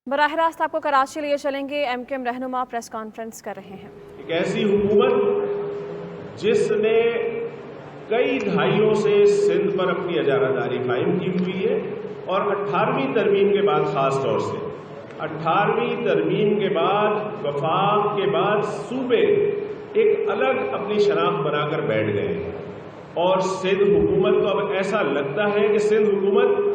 براہ راست آپ کو کراچی لیے چلیں گے۔ ایم کیو ایم رہنما پریس کانفرنس کر رہے ہیں۔ ایک ایسی حکومت جس نے کئی دہائیوں سے سندھ پر اپنی اجارہ قائم کی ہوئی ہے اور 18ویں ترمیم کے بعد، خاص طور سے 18ویں ترمیم کے بعد، وفاق کے بعد صوبے ایک الگ اپنی شناخت بنا کر بیٹھ گئے ہیں۔ اور سندھ حکومت کو اب ایسا لگتا ہے کہ سندھ حکومت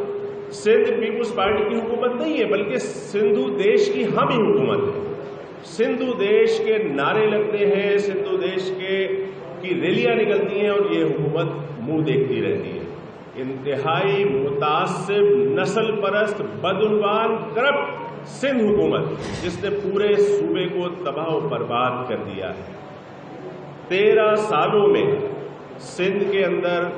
سندھ پیپلز پارٹی کی حکومت نہیں ہے، بلکہ سندھو دیش کی ہم ہی حکومت ہے۔ سندھو دیش کے نعرے لگتے ہیں، سندھو دیش کی ریلیاں نکلتی ہیں اور یہ حکومت منہ دیکھتی رہتی ہے۔ انتہائی متعصب، نسل پرست، بدعنوان، کرپٹ سندھ حکومت جس نے پورے صوبے کو تباہ و برباد کر دیا ہے۔ 13 سالوں میں سندھ کے اندر،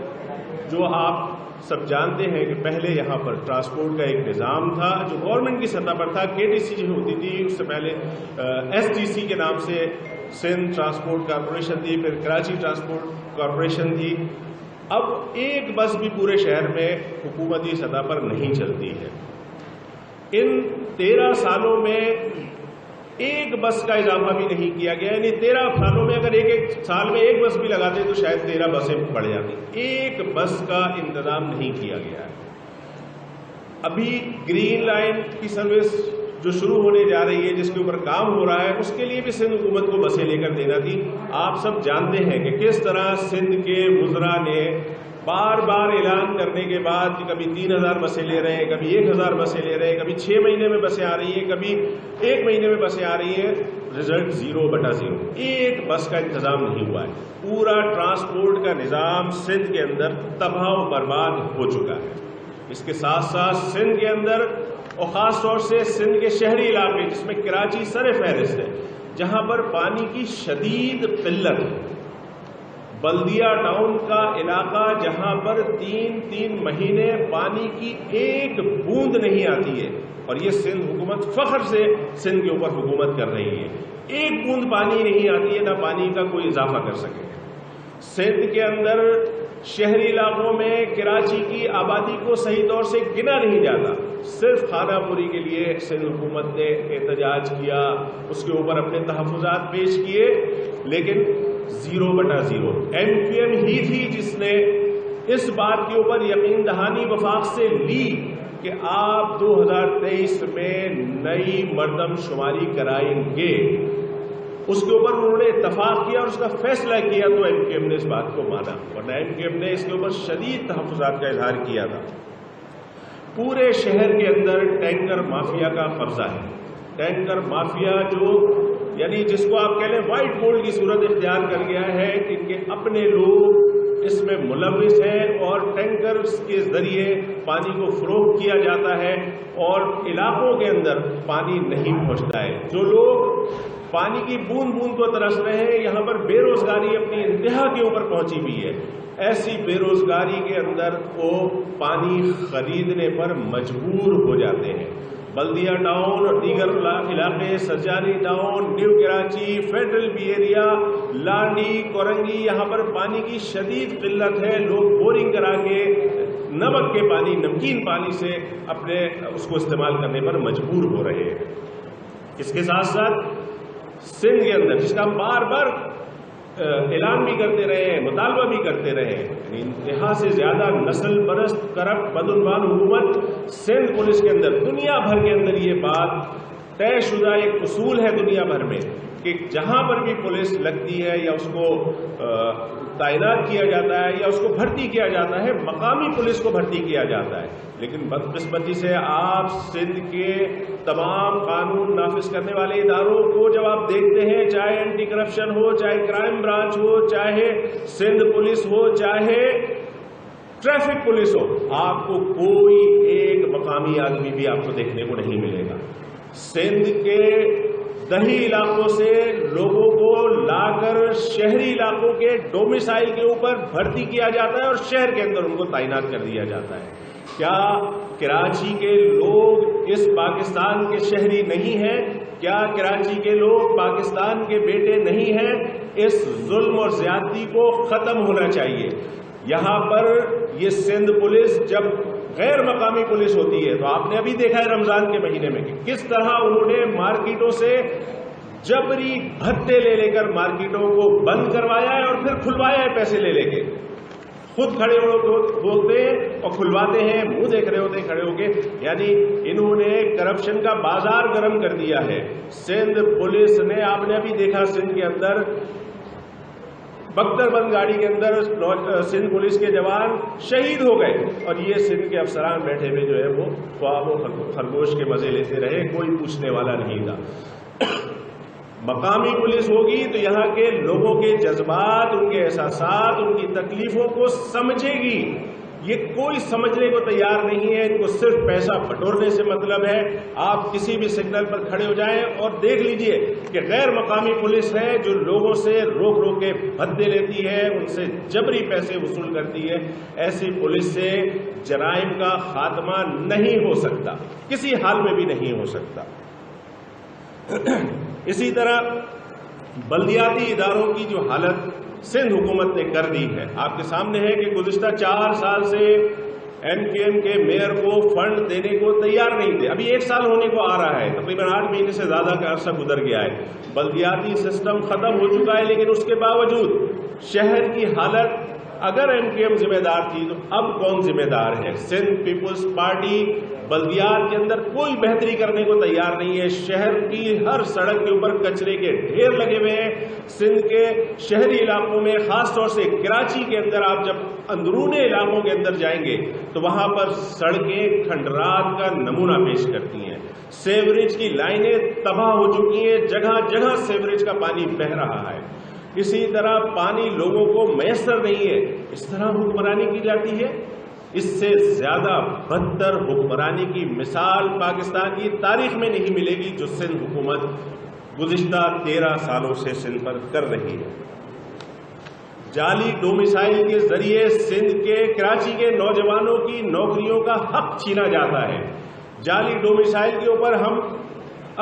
جو آپ سب جانتے ہیں کہ پہلے یہاں پر ٹرانسپورٹ کا ایک نظام تھا جو گورنمنٹ کی سطح پر تھا، KTC جو ہوتی تھی، اس سے پہلے STC کے نام سے سندھ ٹرانسپورٹ کارپوریشن تھی، پھر کراچی ٹرانسپورٹ کارپوریشن تھی۔ اب ایک بس بھی پورے شہر میں حکومتی سطح پر نہیں چلتی ہے۔ ان 13 سالوں میں ایک بس کا اضافہ بھی نہیں کیا گیا، یعنی 13 سالوں میں اگر ایک سال میں ایک بس بھی لگاتے تو شاید 13 بسیں بڑھ جاتی۔ ایک بس کا انتظام نہیں کیا گیا ہے۔ ابھی گرین لائن کی سروس جو شروع ہونے جا رہی ہے، جس کے اوپر کام ہو رہا ہے، اس کے لیے بھی سندھ حکومت کو بسیں لے کر دینا تھی۔ آپ سب جانتے ہیں کہ کس طرح سندھ کے وزراء نے بار بار اعلان کرنے کے بعد کہ کبھی 3000 بسیں لے رہے ہیں، کبھی 1000 بسیں لے رہے ہیں، کبھی 6 مہینے میں بسیں آ رہی ہیں، کبھی 1 مہینے میں بسیں آ رہی ہیں، رزلٹ 0/0۔ ایک بس کا انتظام نہیں ہوا ہے۔ پورا ٹرانسپورٹ کا نظام سندھ کے اندر تباہ و برباد ہو چکا ہے۔ اس کے ساتھ ساتھ سندھ کے اندر، اور خاص طور سے سندھ کے شہری علاقے جس میں کراچی سر فہرست ہے، جہاں پر پانی کی شدید قلت ہے۔ بلدیہ ٹاؤن کا علاقہ جہاں پر 3 مہینے پانی کی ایک بوند نہیں آتی ہے، اور یہ سندھ حکومت فخر سے سندھ کے اوپر حکومت کر رہی ہے۔ ایک بوند پانی نہیں آتی ہے، نہ پانی کا کوئی اضافہ کر سکے۔ سندھ کے اندر شہری علاقوں میں کراچی کی آبادی کو صحیح طور سے گنا نہیں جاتا۔ صرف خانہ پوری کے لیے سندھ حکومت نے احتجاج کیا، اس کے اوپر اپنے تحفظات پیش کیے، لیکن 0/0۔ MQM ہی تھی جس نے اس بات کے اوپر یقین دہانی وفاق سے لی کہ آپ 2023 میں نئی مردم شماری کرائیں گے۔ اس کے اوپر انہوں نے اتفاق کیا اور اس کا فیصلہ کیا، تو MQM نے اس بات کو مانا، ورنہ MQM نے اس کے اوپر شدید تحفظات کا اظہار کیا تھا۔ پورے شہر کے اندر ٹینکر مافیا کا قبضہ ہے۔ ٹینکر مافیا جو، یعنی جس کو آپ کہہ لیں وائٹ گولڈ کی صورت اختیار کر گیا ہے، کہ ان کے اپنے لوگ اس میں ملوث ہیں اور ٹینکرز کے ذریعے پانی کو فروخت کیا جاتا ہے اور علاقوں کے اندر پانی نہیں پہنچتا ہے۔ جو لوگ پانی کی بوند بوند کو ترس رہے ہیں، یہاں پر بے روزگاری اپنی انتہا کے اوپر پہنچی ہوئی ہے۔ ایسی بے روزگاری کے اندر وہ پانی خریدنے پر مجبور ہو جاتے ہیں۔ بلدیہ ٹاؤن اور دیگر علاقے، Surjani town, new Karachi, federal be area, Landhi, Korangi, یہاں پر پانی کی شدید قلت ہے۔ لوگ بورنگ کرا کے نمک کے پانی، نمکین پانی سے اپنے اس کو استعمال کرنے پر مجبور ہو رہے ہیں۔ اس کے ساتھ ساتھ سندھ کے اندر، جس کا ہم بار بار اعلان بھی کرتے رہے ہیں، مطالبہ بھی کرتے رہے ہیں، یعنی انتہا سے زیادہ نسل پرست، کرپٹ، بدعنوان حکومت سندھ پولیس کے اندر، دنیا بھر کے اندر یہ بات طے شدہ ایک اصول ہے دنیا بھر میں کہ جہاں پر بھی پولیس لگتی ہے یا اس کو تعینات کیا جاتا ہے یا اس کو بھرتی کیا جاتا ہے، مقامی پولیس کو بھرتی کیا جاتا ہے۔ لیکن بدقسمتی سے آپ سندھ کے تمام قانون نافذ کرنے والے اداروں کو جب آپ دیکھتے ہیں، چاہے اینٹی کرپشن ہو، چاہے کرائم برانچ ہو، چاہے سندھ پولیس ہو، چاہے ٹریفک پولیس ہو، آپ کو کوئی ایک مقامی آدمی بھی آپ کو دیکھنے کو نہیں ملے گا۔ سندھ کے دیہی علاقوں سے لوگوں کو لا کر شہری علاقوں کے ڈومیسائل کے اوپر بھرتی کیا جاتا ہے اور شہر کے اندر ان کو تعینات کر دیا جاتا ہے۔ کیا کراچی کے لوگ اس پاکستان کے شہری نہیں ہیں؟ کیا کراچی کے لوگ پاکستان کے بیٹے نہیں ہیں؟ اس ظلم اور زیادتی کو ختم ہونا چاہیے۔ یہاں پر یہ سندھ پولیس جب غیر مقامی پولیس ہوتی ہے تو آپ نے ابھی دیکھا ہے رمضان کے مہینے میں کہ کس طرح انہوں نے مارکیٹوں سے جبری بھتے لے لے کر مارکیٹوں کو بند کروایا ہے اور پھر کھلوایا ہے پیسے لے لے کے. خود کھڑے بولتے ہیں اور کھلواتے ہیں, منہ دیکھ رہے ہوتے ہیں کھڑے ہو کے. یعنی انہوں نے کرپشن کا بازار گرم کر دیا ہے. سندھ پولیس نے, آپ نے ابھی دیکھا سندھ کے اندر بختر بند گاڑی کے اندر سندھ پولیس کے جوان شہید ہو گئے اور یہ سندھ کے افسران بیٹھے ہوئے جو ہے وہ خواب و خرگوش کے مزے لیتے رہے, کوئی پوچھنے والا نہیں تھا. مقامی پولیس ہوگی تو یہاں کے لوگوں کے جذبات, ان کے احساسات, ان کی تکلیفوں کو سمجھے گی. یہ کوئی سمجھنے کو تیار نہیں ہے, ان کو صرف پیسہ بٹورنے سے مطلب ہے. آپ کسی بھی سگنل پر کھڑے ہو جائیں اور دیکھ لیجئے کہ غیر مقامی پولیس ہے جو لوگوں سے روک روک کے بھتے لیتی ہے, ان سے جبری پیسے وصول کرتی ہے. ایسی پولیس سے جرائم کا خاتمہ نہیں ہو سکتا, کسی حال میں بھی نہیں ہو سکتا. اسی طرح بلدیاتی اداروں کی جو حالت سندھ حکومت نے کر دی ہے, آپ کے سامنے ہے کہ گزشتہ 4 سال سے ایم کیو ایم کے میئر کو فنڈ دینے کو تیار نہیں تھے. ابھی 1 سال ہونے کو آ رہا ہے, تقریباً 8 مہینے سے زیادہ کا عرصہ گزر گیا ہے. بلدیاتی سسٹم ختم ہو چکا ہے, لیکن اس کے باوجود شہر کی حالت, اگر ایم کیو ایم ذمہ دار تھی تو اب کون ذمہ دار ہے؟ سندھ پیپلز پارٹی بلدیات کے اندر کوئی بہتری کرنے کو تیار نہیں ہے. شہر کی ہر سڑک کے اوپر کچرے کے ڈھیر لگے ہوئے ہیں. سندھ کے شہری علاقوں میں, خاص طور سے کراچی کے اندر, آپ جب اندرونی علاقوں کے اندر جائیں گے تو وہاں پر سڑکیں کھنڈرات کا نمونہ پیش کرتی ہیں. سیوریج کی لائنیں تباہ ہو چکی ہیں, جگہ جگہ سیوریج کا پانی بہہ رہا ہے. اسی طرح پانی لوگوں کو میسر نہیں ہے. اس طرح حکمرانی کی جاتی ہے. اس سے زیادہ بدتر حکمرانی کی مثال پاکستان کی تاریخ میں نہیں ملے گی جو سندھ حکومت گزشتہ 13 سالوں سے سندھ پر کر رہی ہے. جعلی ڈومیسائل کے ذریعے سندھ کے, کراچی کے نوجوانوں کی نوکریوں کا حق چھینا جاتا ہے. جعلی ڈومیسائل کے اوپر ہم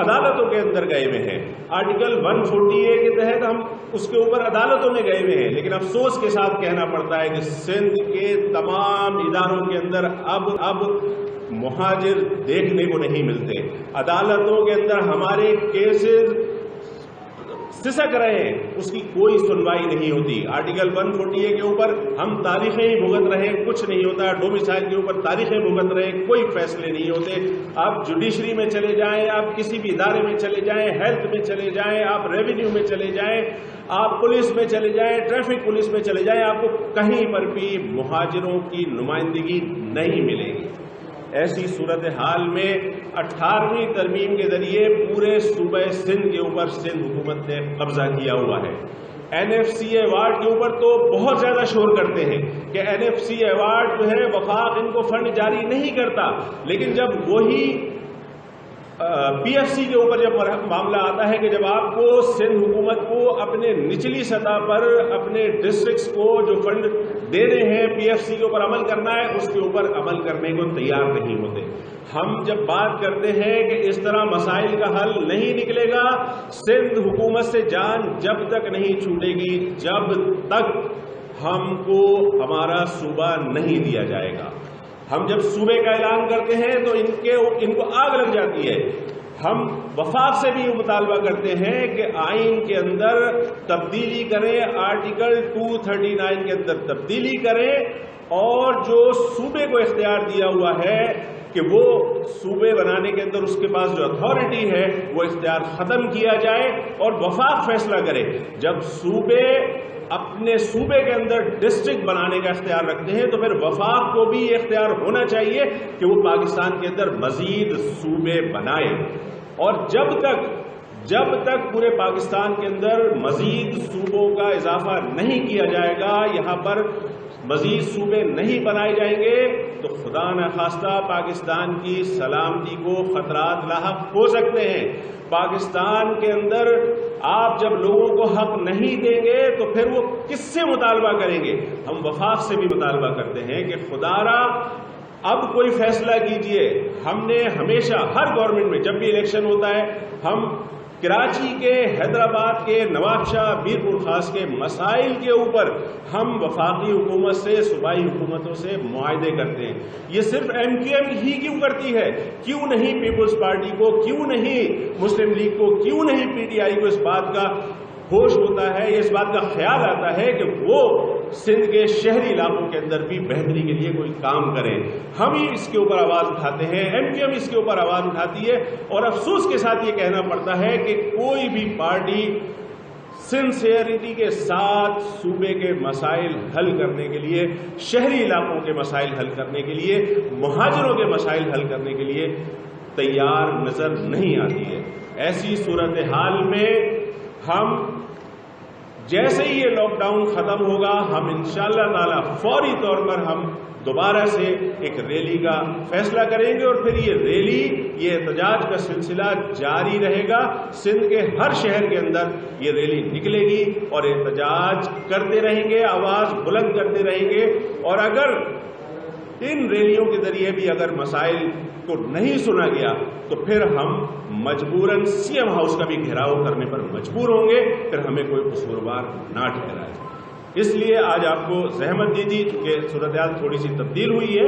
عدالتوں کے اندر گئے ہوئے ہیں. آرٹیکل 140A کے تحت ہم اس کے اوپر عدالتوں میں گئے ہوئے ہیں, لیکن افسوس کے ساتھ کہنا پڑتا ہے کہ سندھ کے تمام اداروں کے اندر اب مہاجر دیکھنے کو نہیں ملتے. عدالتوں کے اندر ہمارے کیسز سسک رہے ہیں, اس کی کوئی سنوائی نہیں ہوتی. آرٹیکل 140A کے اوپر ہم تاریخیں ہی بھگت رہے, کچھ نہیں ہوتا. ڈومیسائل کے اوپر تاریخیں بھگت رہے, کوئی فیصلے نہیں ہوتے. آپ جوڈیشری میں چلے جائیں, آپ کسی بھی ادارے میں چلے جائیں, ہیلتھ میں چلے جائیں, آپ ریونیو میں چلے جائیں, آپ پولیس میں چلے جائیں, ٹریفک پولیس میں چلے جائیں, آپ کو کہیں پر بھی مہاجروں کی نمائندگی نہیں ملے گی. ایسی صورتحال میں 18ویں ترمیم کے ذریعے پورے صوبہ سندھ کے اوپر سندھ حکومت نے قبضہ کیا ہوا ہے. این ایف سی ایوارڈ کے اوپر تو بہت زیادہ شور کرتے ہیں کہ این ایف سی ایوارڈ جو ہے وفاق ان کو فنڈ جاری نہیں کرتا, لیکن جب وہی پی ایف سی کے اوپر جب معاملہ آتا ہے کہ جب آپ کو سندھ حکومت کو اپنے نچلی سطح پر اپنے ڈسٹرکٹس کو جو فنڈ دینے ہیں پی ایف سی کے اوپر عمل کرنا ہے, اس کے اوپر عمل کرنے کو تیار نہیں ہوتے. ہم جب بات کرتے ہیں کہ اس طرح مسائل کا حل نہیں نکلے گا, سندھ حکومت سے جان جب تک نہیں چھوٹے گی جب تک ہم کو ہمارا صوبہ نہیں دیا جائے گا. ہم جب صوبے کا اعلان کرتے ہیں تو ان کو آگ لگ جاتی ہے. ہم وفاق سے بھی مطالبہ کرتے ہیں کہ آئین کے اندر تبدیلی کریں, آرٹیکل 239 کے اندر تبدیلی کریں, اور جو صوبے کو اختیار دیا ہوا ہے کہ وہ صوبے بنانے کے اندر اس کے پاس جو اتھارٹی ہے وہ اختیار ختم کیا جائے اور وفاق فیصلہ کرے. جب صوبے اپنے صوبے کے اندر ڈسٹرکٹ بنانے کا اختیار رکھتے ہیں تو پھر وفاق کو بھی یہ اختیار ہونا چاہیے کہ وہ پاکستان کے اندر مزید صوبے بنائے. اور جب تک پورے پاکستان کے اندر مزید صوبوں کا اضافہ نہیں کیا جائے گا, یہاں پر مزید صوبے نہیں بنائے جائیں گے, تو خدا نخواستہ پاکستان کی سلامتی کو خطرات لاحق ہو سکتے ہیں. پاکستان کے اندر آپ جب لوگوں کو حق نہیں دیں گے تو پھر وہ کس سے مطالبہ کریں گے؟ ہم وفاق سے بھی مطالبہ کرتے ہیں کہ خدا را اب کوئی فیصلہ کیجئے. ہم نے ہمیشہ ہر گورنمنٹ میں جب بھی الیکشن ہوتا ہے ہم کراچی کے، حیدرآباد کے، نواب شاہ، میرپور خاص کے مسائل کے اوپر ہم وفاقی حکومت سے، صوبائی حکومتوں سے معاہدے کرتے ہیں. یہ صرف ایم کیو ایم ہی کیوں کرتی ہے؟ کیوں نہیں پیپلز پارٹی کو، کیوں نہیں مسلم لیگ کو، کیوں نہیں پی ٹی آئی کو اس بات کا ہوش ہوتا ہے، اس بات کا خیال آتا ہے کہ وہ سندھ کے شہری علاقوں کے اندر بھی بہتری کے لیے کوئی کام کریں؟ ہم ہی اس کے اوپر آواز اٹھاتے ہیں، ایم کیو ایم اس کے اوپر آواز اٹھاتی ہے، اور افسوس کے ساتھ یہ کہنا پڑتا ہے کہ کوئی بھی پارٹی سنسیئرٹی کے ساتھ صوبے کے مسائل حل کرنے کے لیے، شہری علاقوں کے مسائل حل کرنے کے لیے، مہاجروں کے مسائل حل کرنے کے لیے تیار نظر نہیں آتی ہے. ایسی صورتحال میں ہم جیسے ہی یہ لاک ڈاؤن ختم ہوگا، ہم انشاءاللہ تعالی فوری طور پر ہم دوبارہ سے ایک ریلی کا فیصلہ کریں گے، اور پھر یہ ریلی، یہ احتجاج کا سلسلہ جاری رہے گا. سندھ کے ہر شہر کے اندر یہ ریلی نکلے گی اور احتجاج کرتے رہیں گے، آواز بلند کرتے رہیں گے. اور اگر ان ریلیوں کے ذریعے بھی اگر مسائل کو نہیں سنا گیا تو پھر ہم مجبوراً سی ایم ہاؤس کا بھی گھیراؤ کرنے پر مجبور ہوں گے، پھر ہمیں کوئی قصوروار نہ ٹھہرائے. اس لیے آج آپ کو زحمت دی تھی، چونکہ صورتحال تھوڑی سی تبدیل ہوئی ہے،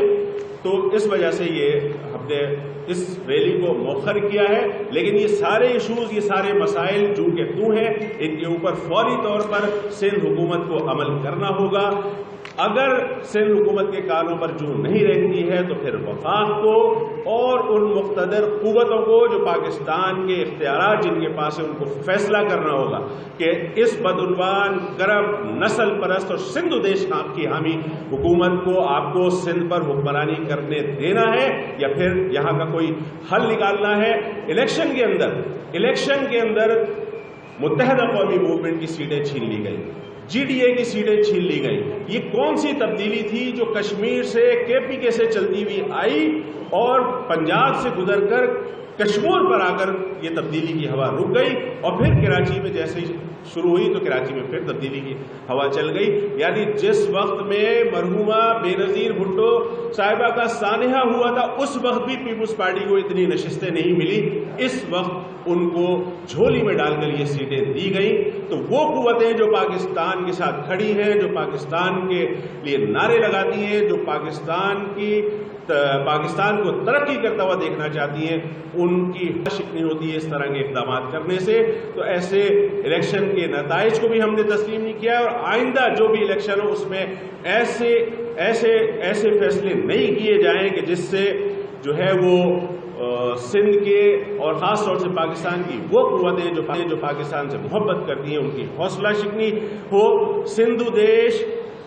تو اس وجہ سے یہ ہم نے اس ریلی کو مؤخر کیا ہے. لیکن یہ سارے ایشوز، یہ سارے مسائل جو کہ ہیں، ان کے اوپر فوری طور پر سندھ حکومت کو عمل کرنا ہوگا. اگر سندھ حکومت کے کانوں پر جو نہیں رہتی ہے تو پھر وفاق کو اور ان مقتدر قوتوں کو جو پاکستان کے اختیارات جن کے پاس ہیں ان کو فیصلہ کرنا ہوگا کہ اس بدعنوان، کرپٹ، نسل پرست اور سندھ دیش کی حامی حکومت کو آپ کو سندھ پر حکمرانی کرنے دینا ہے یا پھر یہاں کا کوئی حل نکالنا ہے. الیکشن کے اندر متحدہ قومی موومنٹ کی سیٹیں چھین لی گئی، جی ڈی اے کی سیٹیں چھین لی گئی. یہ کون سی تبدیلی تھی جو کشمیر سے، کے پی کے سے چلتی ہوئی آئی اور پنجاب سے گزر کر کشمیر پر آ کر یہ تبدیلی کی ہوا رک گئی، اور پھر کراچی میں جیسے ہی شروع ہوئی تو کراچی میں پھر تبدیلی کی ہوا چل گئی. یعنی جس وقت میں مرحومہ بے نظیر بھٹو صاحبہ کا سانحہ ہوا تھا اس وقت بھی پیپلز پارٹی کو اتنی نشستیں نہیں ملی، اس وقت ان کو جھولی میں ڈال کر یہ سیٹیں دی گئیں. تو وہ قوتیں جو پاکستان کے ساتھ کھڑی ہیں، جو پاکستان کے لیے نعرے لگاتی ہیں، جو پاکستان کو ترقی کرتا ہوا دیکھنا چاہتی ہیں، ان کی شکنی ہوتی ہے اس طرح کے اقدامات کرنے سے. تو ایسے الیکشن کے نتائج کو بھی ہم نے تسلیم نہیں کیا ہے، اور آئندہ جو بھی الیکشن ہو اس میں ایسے فیصلے نہیں کیے جائیں کہ جس سے جو ہے وہ سندھ کے اور خاص طور سے پاکستان کی وہ قوتیں جو پاکستان سے محبت کرتی ہیں ان کی حوصلہ شکنی ہو. سندھ دیش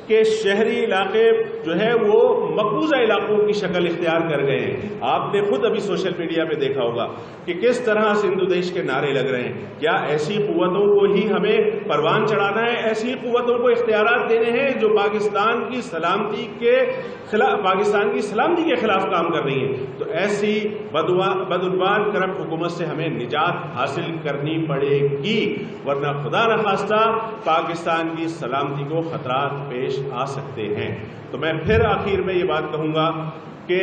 کے شہری علاقے جو ہے وہ مقبوضہ علاقوں کی شکل اختیار کر گئے ہیں. آپ نے خود ابھی سوشل میڈیا پہ دیکھا ہوگا کہ کس طرح سندھ دیش کے نعرے لگ رہے ہیں. کیا ایسی قوتوں کو ہی ہمیں پروان چڑھانا ہے؟ ایسی قوتوں کو اختیارات دینے ہیں جو پاکستان کی سلامتی کے خلاف کام کر رہی ہیں؟ تو ایسی بدعنوان کرپٹ حکومت سے ہمیں نجات حاصل کرنی پڑے گی، ورنہ خدا نخواستہ پاکستان کی سلامتی کو خطرات پیش آ سکتے ہیں. تو میں پھر آخر میں یہ بات کہوں گا کہ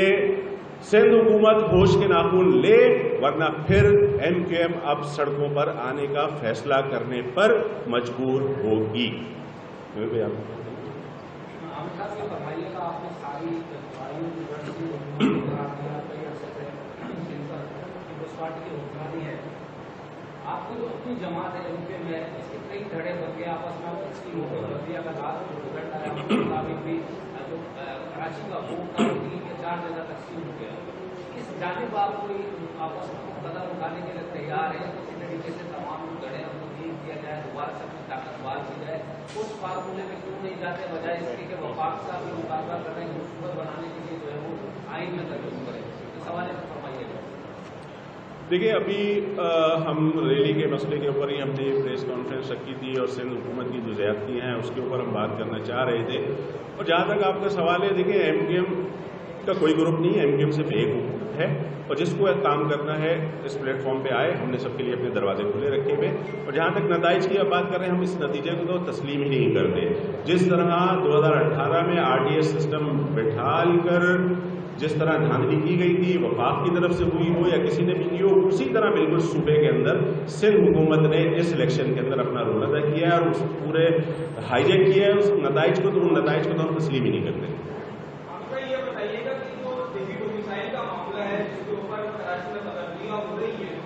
سندھ حکومت ہوش کے ناخن لے، ورنہ پھر ایم کیو ایم اب سڑکوں پر آنے کا فیصلہ کرنے پر مجبور ہوگی. آپ کو جو اپنی جماعت ہے ان کے میں اس کے کئی دھڑے بن گئے آپس میں تقسیم ہو گئے. ربیہ کا مطابق بھی جو کراچی کا ووٹ تھا 3 یا 4 جگہ تقسیم ہو گیا. اس جانب آپ کوئی آپس میں قدم اٹھانے کے لیے تیار ہے؟ اسی طریقے سے تمام دھڑے اب تبدیل کیا جائے، دوبارہ سے اپنی طاقت بحال کی جائے. اس فارمولے میں کیوں نہیں جاتے بجائے اس کے کہ وفاق کا بھی مقابلہ کر رہے ہیں، مثبت بنانے کے لیے جو ہے وہ آئین میں ترجمہ کریں؟ اس حوالے سے فرمائیے گا. دیکھیے، ابھی ہم ریلی کے مسئلے کے اوپر ہی ہم نے پریس کانفرنس رکھی تھی اور سندھ حکومت کی جو زیادتی ہیں اس کے اوپر ہم بات کرنا چاہ رہے تھے. اور جہاں تک آپ کا سوال ہے، دیکھیں ایم کیو ایم کا کوئی گروپ نہیں ہے، ایم کیو ایم صرف ایک حکومت ہے، اور جس کو کام کرنا ہے اس پلیٹ فارم پہ آئے. ہم نے سب کے لیے اپنے دروازے کھلے رکھے ہوئے. اور جہاں تک نتائج کی آپ بات کر رہے ہیں، ہم اس نتیجے کو تو تسلیم ہی نہیں کرتے. جس طرح 2018 میں RTS سسٹم بٹھال کر جس طرح دھاندلی کی گئی تھی وفاق کی طرف سے ہوئی ہو یا کسی نے بھی کی ہو، اسی طرح بالکل صوبے کے اندر سندھ حکومت نے اس الیکشن کے اندر اپنا رول ادا کیا ہے اور اس پورے ہائی جیک کیا ہے اس نتائج کو، تو ان نتائج کو تو ہم تسلیم ہی نہیں کرتے۔ آپ کو یہ بتائیے گا کہ جو دیہی ڈومیسائل کا معاملہ ہے جس کے اوپر کراچی میں تبدیلیاں ہو رہی ہیں،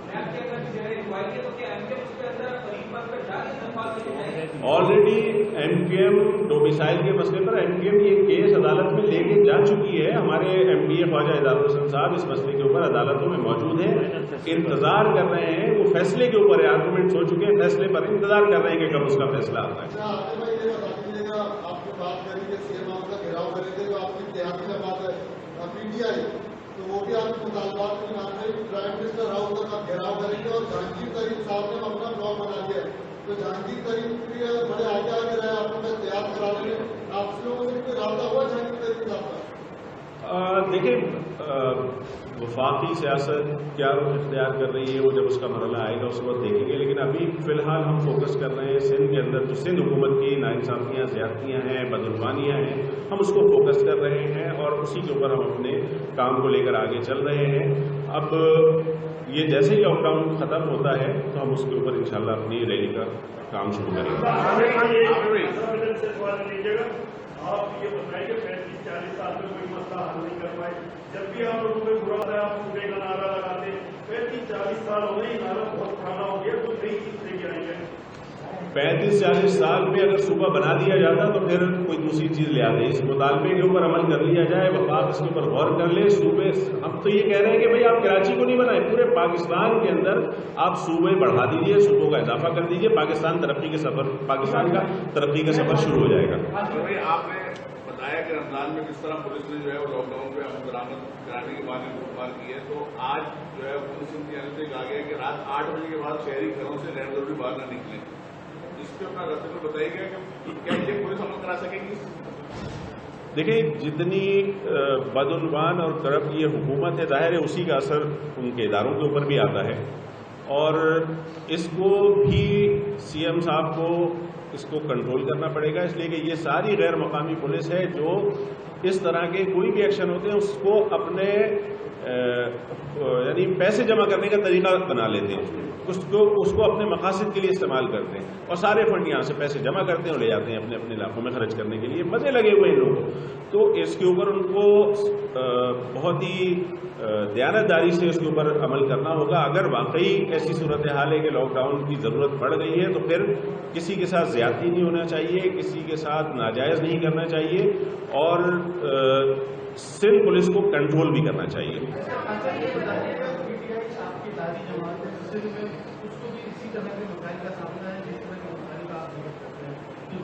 نیب کے اندر جو ہے انکوائری ہے، تو کیا ایم کے اس کے اندر قریب پر جاری نفاذ کی جائے گی؟ Already M Q M domicile کے مسئلے پر ایم کیو ایم یہ کیس عدالت میں لے کے جا چکی ہے۔ ہمارے ایم پی اے خواجہ اعجاز الحسن صاحب اس مسئلے کے اوپر عدالتوں میں موجود ہیں، انتظار کر رہے ہیں، وہ فیصلے کے اوپر آرگومنٹس ہو چکے ہیں، فیصلے پر انتظار کر رہے ہیں کہ کب اس کا فیصلہ آتا ہے۔ آپ کو بات کری کہ سی ایم آپ کا گھیراؤ کریں گے، تو آپ کی اتحادی میں بات ہے پی ٹی آئی، تو وہ بھی آپ کے مطالبات کی مان رہے، پرائم منسٹر ہاؤس کا گھیراؤ کریں گے، اور جہانگیر ترین صاحب نے اپنا بلاک بنا دیا ہے، تو جہانگیر ترین بھی بڑے آگے آگے رہے، آپ کو میں احتیاط کرا لیں گے، آپ سے لوگوں سے کوئی رابطہ ہوا جہانگیر ترین صاحب کا؟ دیکھیں وفاقی سیاست کیا رخ اختیار کر رہی ہے وہ جب اس کا مرحلہ آئے گا اس وقت دیکھیں گے، لیکن ابھی فی الحال ہم فوکس کر رہے ہیں سندھ کے اندر جو سندھ حکومت کی ناانصافیاں، زیادتیاں ہیں، بدعنوانیاں ہیں، ہم اس کو فوکس کر رہے ہیں اور اسی کے اوپر ہم اپنے کام کو لے کر آگے چل رہے ہیں۔ اب یہ جیسے ہی لاک ڈاؤن ختم ہوتا ہے تو ہم اس کے اوپر انشاءاللہ اپنی ریلی کا کام شروع کریں گے۔ آپ یہ بتائیں کہ 35-40 سال میں کوئی مسئلہ حل نہیں کر پائے، جب بھی آپ لوگوں میں برا ہے آپ صوبے کا نعرہ لگاتے ہیں، 35-40 سال ہو گئے، نعرہ بہت پرانا ہو گیا، تو نئی چیز لے کے آئیں گے۔ 35-40 سال میں اگر صوبہ بنا دیا جاتا تو پھر کوئی دوسری چیز لے آتے، اس مطالبے کے اوپر عمل کر لیا جائے، وفاق اس کے اوپر غور کر لے۔ صوبے ہم تو یہ کہہ رہے ہیں کہ بھائی آپ کراچی کو نہیں بنائیں، پورے پاکستان کے اندر آپ صوبے بڑھا دیجئے، صوبوں کا اضافہ کر دیجئے، پاکستان ترقی کے سفر، پاکستان کا ترقی کا سفر شروع ہو جائے گا۔ آپ نے بتایا کہ رمضان میں کس طرح پولیس نے جو ہے وہ لاک ڈاؤن پہ عمل درآمد کرانے کے بعد استعمال کی ہے، تو آج جو ہے پولیس کی جانب سے کہا گیا کہ رات 8 بجے کے بعد شہری گھروں سے غیر ضروری باہر نہ نکلیں، اس پہ اپنا رستے میں بتایا گیا کہ کیا یہ پولیس عمل کرا سکے گی؟ دیکھیں جتنی بدعنوان اور کرپٹ یہ حکومت ہے، ظاہر ہے اسی کا اثر ان کے اداروں کے اوپر بھی آتا ہے، اور اس کو بھی سی ایم صاحب کو اس کو کنٹرول کرنا پڑے گا، اس لیے کہ یہ ساری غیر مقامی پولیس ہے جو اس طرح کے کوئی بھی ایکشن ہوتے ہیں اس کو اپنے یعنی پیسے جمع کرنے کا طریقہ بنا لیتے ہیں، اس کو اپنے مقاصد کے لیے استعمال کرتے ہیں، اور سارے فنڈ یہاں سے پیسے جمع کرتے ہیں اور لے جاتے ہیں اپنے اپنے علاقوں میں خرچ کرنے کے لیے، مزے لگے ہوئے ہیں لوگوں کو۔ تو اس کے اوپر ان کو بہت ہی دیانتداری سے اس کے اوپر عمل کرنا ہوگا۔ اگر واقعی ایسی صورتحال ہے کہ لاک ڈاؤن کی ضرورت پڑ گئی ہے تو پھر کسی کے ساتھ زیادتی نہیں ہونا چاہیے، کسی کے ساتھ ناجائز نہیں کرنا چاہیے، اور سندھ پولیس کو کنٹرول بھی کرنا چاہیے۔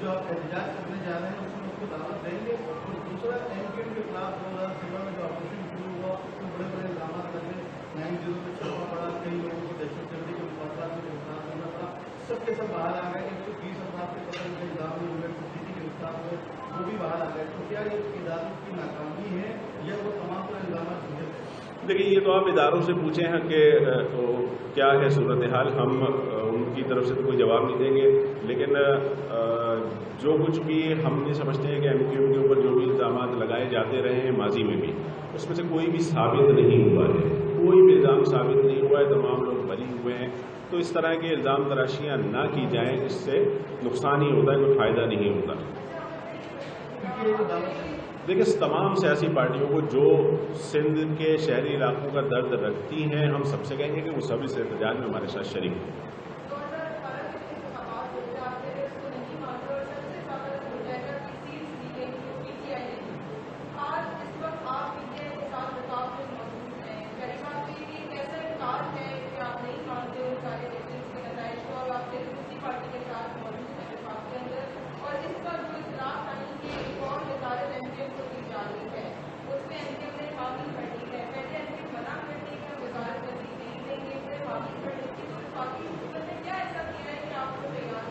جو آپ احتجاج کرنے جا رہے ہیں اس میں اس کو دعوت دیں گے، اور دوسرا ایم کیو ایم کے خلاف 2016 میں جو آپریشن شروع ہوا اس میں بڑے بڑے الزامات لگے، 9/0 میں چھاپا پڑا، کئی لوگوں کو دہشت گردی کے مقابلات میں گرفتار کرنا پڑا، سب کے سب باہر آ گئے، 120 افراد کے قتل کے الزام میں ہوئے، کسی کے گرفتار ہوئے، وہ بھی باہر آ گئے۔ تو کیا یہ اداروں کی ناکامی ہے یا وہ تمام تر الزامات جھوٹے ہیں؟ دیکھیے یہ تو آپ اداروں سے پوچھیں ہیں کہ کیا ہے صورتحال، ہم ان کی طرف سے تو کوئی جواب نہیں دیں گے، لیکن جو کچھ بھی ہم یہ سمجھتے ہیں کہ ایم کیو ایم کے اوپر جو بھی الزامات لگائے جاتے رہے ہیں ماضی میں بھی، اس میں سے کوئی بھی ثابت نہیں ہوا ہے، کوئی بھی الزام ثابت نہیں ہوا ہے، تمام لوگ بری ہوئے ہیں۔ تو اس طرح کے الزام تراشیاں نہ کی جائیں، اس سے نقصان ہی ہوتا ہے، کوئی فائدہ نہیں ہوتا۔ دیکھیں تمام سیاسی پارٹیوں کو جو سندھ کے شہری علاقوں کا درد رکھتی ہیں، ہم سب سے کہیں گے کہ وہ سب اس احتجاج میں ہمارے ساتھ شریک ہوں۔